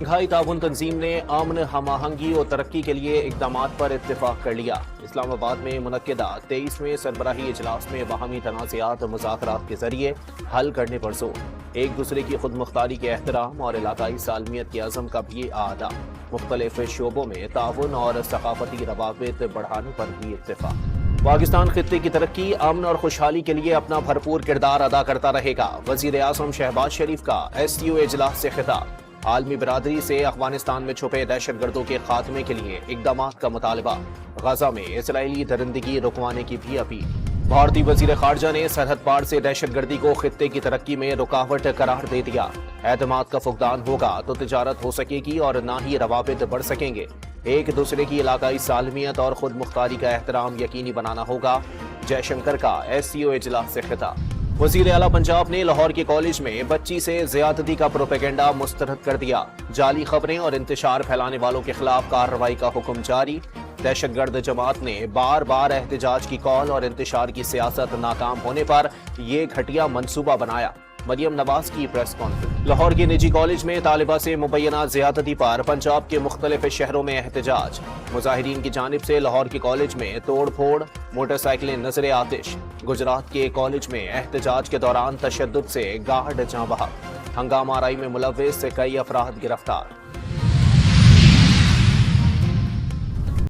Shanghai ताउन तंजीम ने अमन, हम-आहंगी और तरक्की के लिए इक़दामात पर इत्तेफाक कर लिया। इस्लामाबाद में मुनक्किदा 23वें सरबराही इजलास में बाहमी तनाज़ात मुज़ाकरात के जरिए हल करने पर जोर। एक दूसरे की खुद मुख्तारी के एहतराम और इलाकाई सालमियत के अज़म का भी आदा। मुख्तलिफ शोबों में ताउन और सकाफती रवाबित बढ़ाने पर भी इत्तेफाक। पाकिस्तान खित्ते की तरक्की, अमन और खुशहाली के लिए अपना भरपूर किरदार अदा करता रहेगा। वज़ीर आज़म शहबाज शरीफ का SCO इजलास से खिताब। आलमी बिरादरी से अफगानिस्तान में छुपे दहशतगर्दों के खात्मे के लिए इक़दामात का मुतालबा। गजा में इसराइली दरिंदगी रुकवाने की भी अपील। भारतीय वज़ीर ख़ारजा ने सरहद पार से दहशतगर्दी को खित्ते की तरक्की में रुकावट करार दे दिया। एतमाद का फुकदान होगा तो तिजारत हो सकेगी और ना ही रवाबित बढ़ सकेंगे। एक दूसरे की इलाकाई सालमियत और खुद मुख्तारी का एहतराम यकीनी बनाना होगा। जयशंकर का SCO इजलास से खिताब। वज़ीर आला पंजाब ने लाहौर के कॉलेज में बच्ची से ज़्यादती का प्रोपेगेंडा मुस्तरद कर दिया। जाली खबरें और इंतशार फैलाने वालों के खिलाफ कार्रवाई का हुक्म जारी। दहशतगर्द जमात ने बार बार एहतजाज की कॉल और इंतशार की सियासत नाकाम होने पर यह घटिया मंसूबा बनाया। मरियम नवाज की प्रेस कॉन्फ्रेंस। लाहौर के निजी कॉलेज में तालिबा से मुबैना ज़्यादती पर पंजाब के मुख्तलिफ शहरों में एहतजाज। मुजाहिरीन की जानिब से लाहौर के कॉलेज में तोड़ फोड़, मोटरसाइकिलें नजर आतिश। गुजरात के कॉलेज में एहतजाज के दौरान तशद्दुद से गार्ड जाँ बहक। हंगामा आराई में मुलव्विस से कई अफराद गिरफ्तार।